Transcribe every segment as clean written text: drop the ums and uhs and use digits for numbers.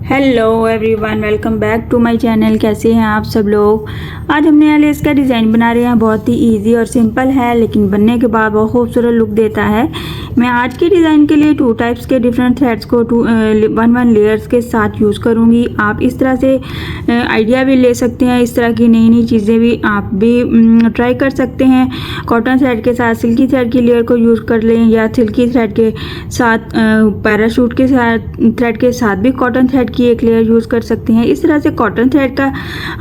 Hello everyone, welcome back to my channel. कैसे हैं आप सब लोग। आज हम नया लेस का डिज़ाइन बना रहे हैं। बहुत ही इजी और सिंपल है, लेकिन बनने के बाद बहुत खूबसूरत लुक देता है। मैं आज के डिज़ाइन के लिए 2 टाइप्स के डिफरेंट थ्रेड्स को 1 लेयर्स के साथ यूज़ करूँगी। आप इस तरह से आइडिया भी ले सकते हैं। इस तरह की नई नई चीज़ें भी आप भी ट्राई कर सकते हैं। कॉटन थ्रेड के साथ सिल्की थ्रेड की लेयर को यूज़ कर लें, या सिल्की थ्रेड के साथ पैराशूट के साथ थ्रेड के साथ भी कॉटन थ्रेड की एक लेयर यूज़ कर सकते हैं। इस तरह से कॉटन थ्रेड का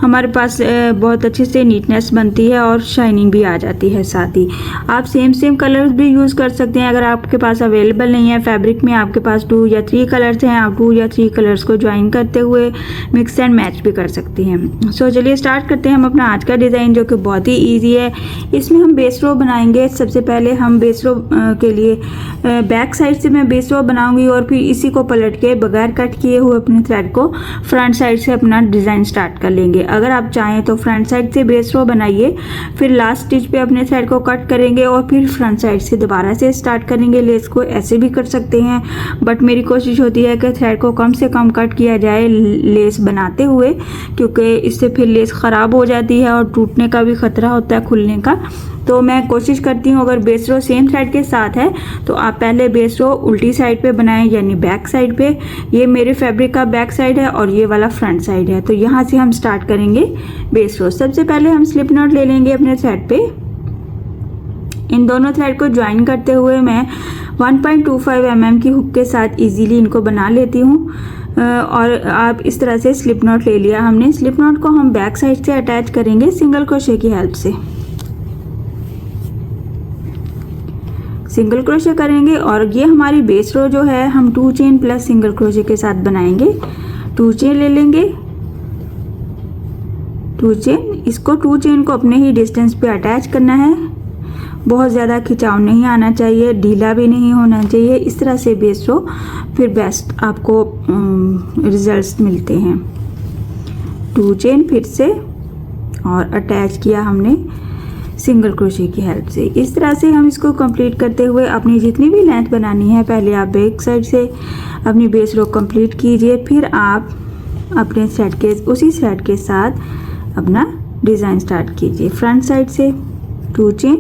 हमारे पास बहुत अच्छे से नीटनेस बनती है और शाइनिंग भी आ जाती है। साथ ही आप सेम कलर्स भी यूज़ कर सकते हैं। अगर आपके पास अवेलेबल नहीं है फैब्रिक में, आपके पास 2 या 3 कलर्स हैं, आप 2 या 3 कलर्स को ज्वाइन करते हुए मिक्स एंड मैच भी कर सकते हैं। सो चलिए स्टार्ट करते हैं हम अपना आज का डिज़ाइन, जो कि बहुत ही ईजी है। इसमें हम बेस रो बनाएंगे। सबसे पहले हम बेस रो के लिए बैक साइड से मैं बेस रो बनाऊंगी और फिर इसी को पलट के बगैर कट किए हुए अपने थ्रेड को फ्रंट साइड से अपना डिज़ाइन स्टार्ट कर लेंगे। अगर आप चाहें तो फ्रंट साइड से बेस रो बनाइए, फिर लास्ट स्टिच पे अपने थ्रेड को कट करेंगे और फिर फ्रंट साइड से दोबारा से स्टार्ट करेंगे लेस को। ऐसे भी कर सकते हैं, बट मेरी कोशिश होती है कि थ्रेड को कम से कम कट किया जाए लेस बनाते हुए, क्योंकि इससे फिर लेस ख़राब हो जाती है और टूटने का भी खतरा होता है, खुलने का। तो मैं कोशिश करती हूँ अगर बेस रो सेम थ्रेड के साथ है तो आप पहले बेस रो उल्टी साइड पे बनाएं, यानी बैक साइड पे। ये मेरे फैब्रिक का बैक साइड है और ये वाला फ्रंट साइड है। तो यहाँ से हम स्टार्ट करेंगे बेस रो। सबसे पहले हम स्लिप नॉट ले लेंगे अपने थ्रेड पे। इन दोनों थ्रेड को ज्वाइन करते हुए मैं 1.25 mm की हुक के साथ इजीली इनको बना लेती हूँ। और आप इस तरह से स्लिप नॉट ले लिया हमने। स्लिप नॉट को हम बैक साइड से अटैच करेंगे सिंगल क्रोशे की हेल्प से। सिंगल क्रोशे करेंगे और ये हमारी बेस रो जो है हम 2 चेन प्लस सिंगल क्रोशे के साथ बनाएंगे। 2 चेन ले लेंगे, 2 चेन। इसको 2 चेन को अपने ही डिस्टेंस पे अटैच करना है। बहुत ज़्यादा खिंचाव नहीं आना चाहिए, ढीला भी नहीं होना चाहिए। इस तरह से बेस रो फिर बेस्ट आपको रिजल्ट्स मिलते हैं। 2 चेन फिर से और अटैच किया हमने सिंगल क्रोशे की हेल्प से। इस तरह से हम इसको कंप्लीट करते हुए अपनी जितनी भी लेंथ बनानी है, पहले आप बैक साइड से अपनी बेस रो कंप्लीट कीजिए, फिर आप अपने थ्रेड के उसी थ्रेड के साथ अपना डिज़ाइन स्टार्ट कीजिए। फ्रंट साइड से 2 चेन,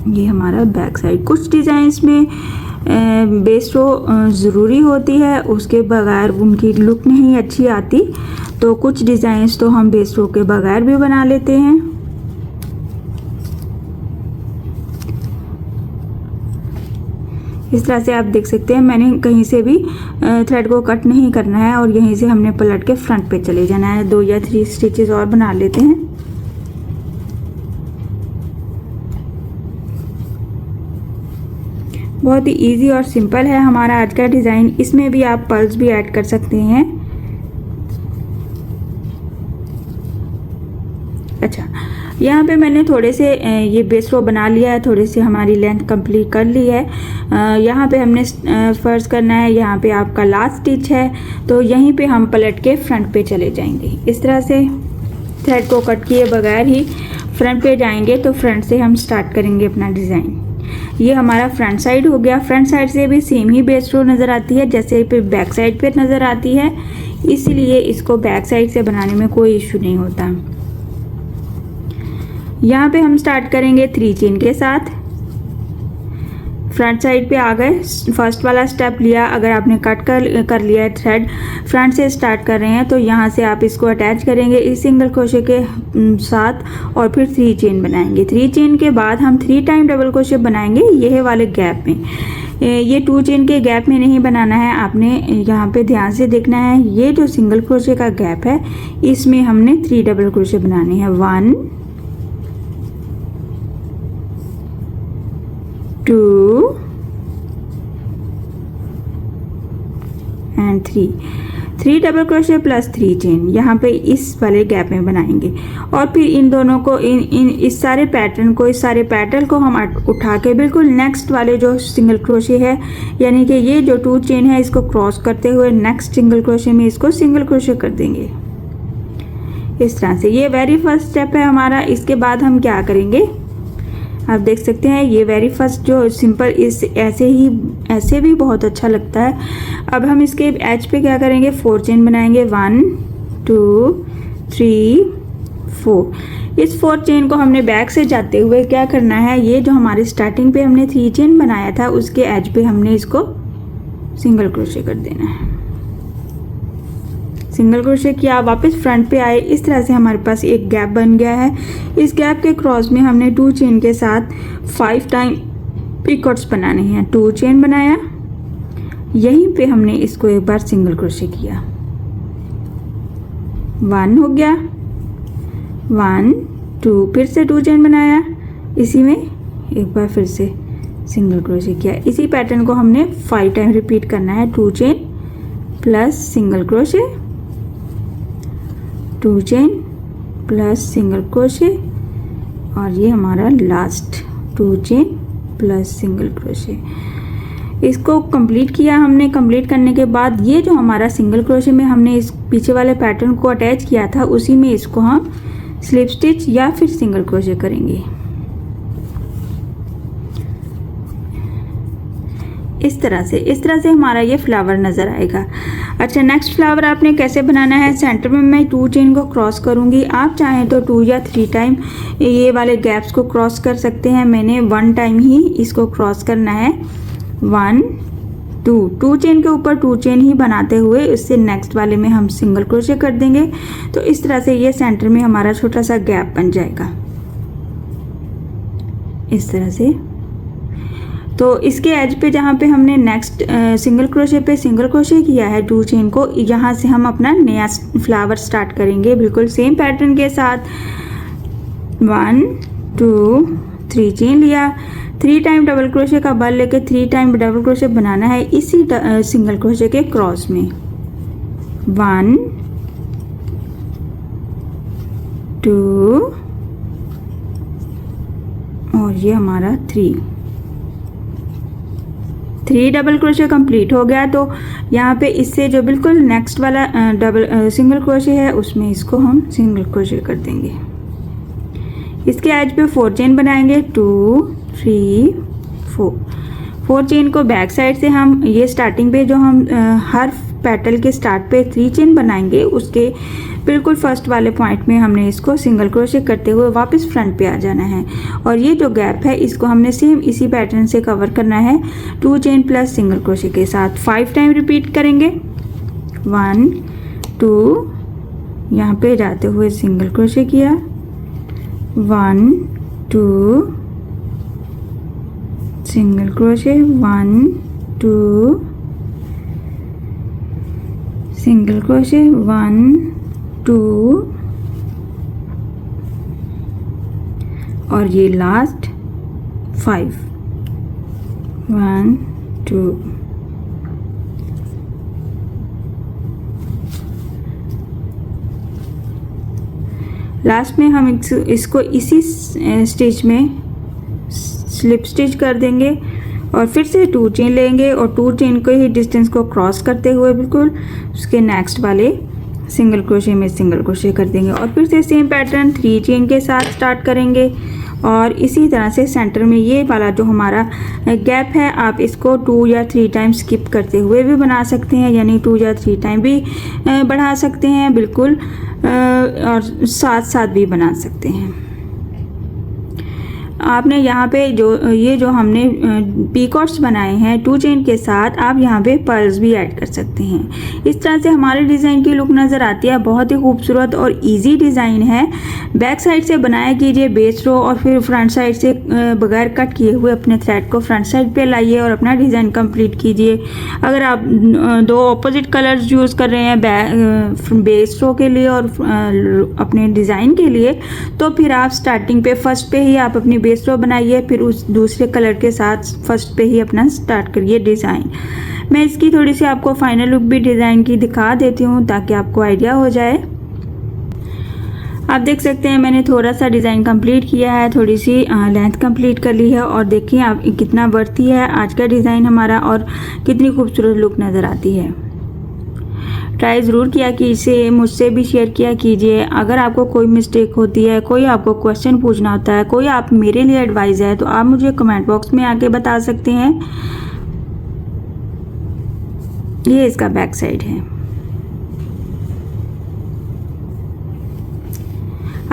ये हमारा बैक साइड। कुछ डिज़ाइंस में बेस रो ज़रूरी होती है, उसके बगैर उनकी लुक नहीं अच्छी आती। तो कुछ डिज़ाइंस तो हम बेस रो के बगैर भी बना लेते हैं। इस तरह से आप देख सकते हैं मैंने कहीं से भी थ्रेड को कट नहीं करना है और यहीं से हमने पलट के फ्रंट पे चले जाना है। 2 या 3 स्टिचेस और बना लेते हैं। बहुत ही इजी और सिंपल है हमारा आज का डिज़ाइन। इसमें भी आप पर्ल्स भी ऐड कर सकते हैं। अच्छा, यहाँ पे मैंने थोड़े से ये बेस रो बना लिया है, थोड़ी सी हमारी लेंथ कंप्लीट कर ली है। यहाँ पे हमने फर्ज करना है, यहाँ पे आपका लास्ट स्टिच है, तो यहीं पे हम पलट के फ्रंट पे चले जाएंगे। इस तरह से थ्रेड को कट किए बगैर ही फ्रंट पे जाएंगे। तो फ्रंट से हम स्टार्ट करेंगे अपना डिज़ाइन। ये हमारा फ्रंट साइड हो गया। फ्रंट साइड से भी सेम ही बेस रो नज़र आती है जैसे पे बैक साइड पे नज़र आती है, इसीलिए इसको बैक साइड से बनाने में कोई इशू नहीं होता। यहाँ पे हम स्टार्ट करेंगे 3 चेन के साथ। फ्रंट साइड पे आ गए, फर्स्ट वाला स्टेप लिया। अगर आपने कट कर लिया है थ्रेड, फ्रंट से स्टार्ट कर रहे हैं, तो यहाँ से आप इसको अटैच करेंगे इस सिंगल क्रोशे के साथ और फिर 3 चेन बनाएंगे। 3 चेन के बाद हम 3 टाइम डबल क्रोशे बनाएंगे यह वाले गैप में। ये 2 चेन के गैप में नहीं बनाना है, आपने यहाँ पे ध्यान से देखना है। ये जो सिंगल क्रोशे का गैप है, इसमें हमने 3 डबल क्रोशे बनाने हैं। 1 2 and 3 double crochet plus 3 chain यहाँ पे इस वाले गैप में बनाएंगे। और फिर इन दोनों को इस सारे पैटर्न को हम उठा के बिल्कुल नेक्स्ट वाले जो सिंगल क्रोशे है, यानी कि ये जो 2 चेन है, इसको क्रॉस करते हुए नेक्स्ट सिंगल क्रोशे में इसको सिंगल क्रोशे कर देंगे इस तरह से। ये वेरी फर्स्ट स्टेप है हमारा। इसके बाद हम क्या करेंगे, आप देख सकते हैं ये वेरी फर्स्ट जो सिंपल इस ऐसे भी बहुत अच्छा लगता है। अब हम इसके एज पे क्या करेंगे, 4 चेन बनाएंगे। 1 2 3 4। इस 4 चेन को हमने बैक से जाते हुए क्या करना है, ये जो हमारे स्टार्टिंग पे हमने 3 चेन बनाया था उसके एज पे हमने इसको सिंगल क्रोशे कर देना है। सिंगल क्रोशे किया, वापस फ्रंट पे आए, इस तरह से हमारे पास एक गैप बन गया है। इस गैप के क्रॉस में हमने 2 चेन के साथ 5 टाइम पिकॉट्स बनाने हैं। 2 चेन बनाया, यहीं पे हमने इसको एक बार सिंगल क्रोशे किया। 1 हो गया, 1 2, फिर से 2 चेन बनाया, इसी में एक बार फिर से सिंगल क्रोशे किया। इसी पैटर्न को हमने 5 टाइम रिपीट करना है। 2 chain plus single crochet, 2 chain plus single crochet, और ये हमारा last 2 chain plus single crochet. इसको कंप्लीट किया हमने। कंप्लीट करने के बाद ये जो हमारा सिंगल क्रोशे में हमने इस पीछे वाले पैटर्न को अटैच किया था, उसी में इसको हम स्लिप स्टिच या फिर सिंगल क्रोशे करेंगे। इस तरह से हमारा ये फ्लावर नज़र आएगा। अच्छा, नेक्स्ट फ्लावर आपने कैसे बनाना है, सेंटर में मैं 2 चेन को क्रॉस करूँगी। आप चाहें तो 2 या 3 टाइम ये वाले गैप्स को क्रॉस कर सकते हैं। मैंने 1 टाइम ही इसको क्रॉस करना है। 1 2 चेन के ऊपर 2 चेन ही बनाते हुए इससे नेक्स्ट वाले में हम सिंगल क्रोशे कर देंगे। तो इस तरह से ये सेंटर में हमारा छोटा सा गैप बन जाएगा, इस तरह से। तो इसके एज पे जहाँ पे हमने नेक्स्ट सिंगल क्रोशे पे सिंगल क्रोशे किया है 2 चेन को, यहाँ से हम अपना नया फ्लावर स्टार्ट करेंगे बिल्कुल सेम पैटर्न के साथ। 1 2 3 चेन लिया, 3 टाइम डबल क्रोशे का बल लेके 3 टाइम डबल क्रोशे बनाना है इसी सिंगल क्रोशे के क्रॉस में। 1 2 और ये हमारा 3 डबल क्रोशे कंप्लीट हो गया। तो यहाँ पे इससे जो बिल्कुल नेक्स्ट वाला सिंगल क्रोशे है उसमें इसको हम सिंगल क्रोशे कर देंगे। इसके एज पे 4 चेन बनाएंगे। 2 3 4 चेन को बैक साइड से हम ये स्टार्टिंग पे जो हम हर पेटल के स्टार्ट पे 3 चेन बनाएंगे, उसके बिल्कुल फर्स्ट वाले पॉइंट में हमने इसको सिंगल क्रोशे करते हुए वापस फ्रंट पे आ जाना है। और ये जो गैप है इसको हमने सेम इसी पैटर्न से कवर करना है 2 चेन प्लस सिंगल क्रोशे के साथ। 5 टाइम रिपीट करेंगे। 1 2, यहाँ पे जाते हुए सिंगल क्रोशे किया। 1 2 सिंगल क्रोशे, 1 2 सिंगल क्रोशे, 1 2 और ये लास्ट 5 1 2। लास्ट में हम इसको इसी स्टिच में स्लिप स्टिच कर देंगे और फिर से 2 चेन लेंगे और 2 चेन को ही डिस्टेंस को क्रॉस करते हुए बिल्कुल उसके नेक्स्ट वाले सिंगल क्रोशे में सिंगल क्रोशे कर देंगे और फिर से सेम पैटर्न 3 चेन के साथ स्टार्ट करेंगे। और इसी तरह से सेंटर में ये वाला जो हमारा गैप है आप इसको 2 या 3 टाइम स्किप करते हुए भी बना सकते हैं, यानी 2 या 3 टाइम भी बढ़ा सकते हैं बिल्कुल, और साथ साथ भी बना सकते हैं। आपने यहाँ पे जो हमने पीकॉट्स बनाए हैं 2 चेन के साथ, आप यहाँ पे पर्ल्स भी ऐड कर सकते हैं। इस तरह से हमारे डिज़ाइन की लुक नज़र आती है। बहुत ही खूबसूरत और इजी डिज़ाइन है। बैक साइड से बनाया कीजिए बेस रो और फिर फ्रंट साइड से बगैर कट किए हुए अपने थ्रेड को फ्रंट साइड पे लाइए और अपना डिज़ाइन कंप्लीट कीजिए। अगर आप 2 ऑपोजिट कलर्स यूज़ कर रहे हैं बेस रो के लिए और अपने डिज़ाइन के लिए, तो फिर आप स्टार्टिंग पे फर्स्ट पे ही आप अपनी बेस रो बनाइए, फिर उस दूसरे कलर के साथ फर्स्ट पे ही अपना स्टार्ट करिए डिज़ाइन। मैं इसकी थोड़ी सी आपको फाइनल लुक भी डिज़ाइन की दिखा देती हूँ ताकि आपको आइडिया हो जाए। आप देख सकते हैं मैंने थोड़ा सा डिज़ाइन कंप्लीट किया है, थोड़ी सी लेंथ कंप्लीट कर ली है और देखिए आप कितना वर्ती है आज का डिज़ाइन हमारा और कितनी खूबसूरत लुक नज़र आती है। ट्राई ज़रूर किया कीजिए, मुझसे भी शेयर किया कीजिए। अगर आपको कोई मिस्टेक होती है, कोई आपको क्वेश्चन पूछना होता है, कोई आप मेरे लिए एडवाइस है, तो आप मुझे कमेंट बॉक्स में आके बता सकते हैं। ये इसका बैक साइड है।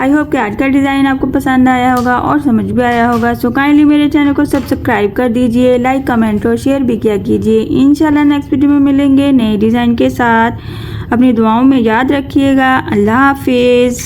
आई होप कि आज का डिज़ाइन आपको पसंद आया होगा और समझ भी आया होगा। सो काइंडली मेरे चैनल को सब्सक्राइब कर दीजिए, लाइक कमेंट और शेयर भी किया कीजिए। इंशाल्लाह नेक्स्ट वीडियो में मिलेंगे नए डिज़ाइन के साथ। अपनी दुआओं में याद रखिएगा। अल्लाह हाफिज़।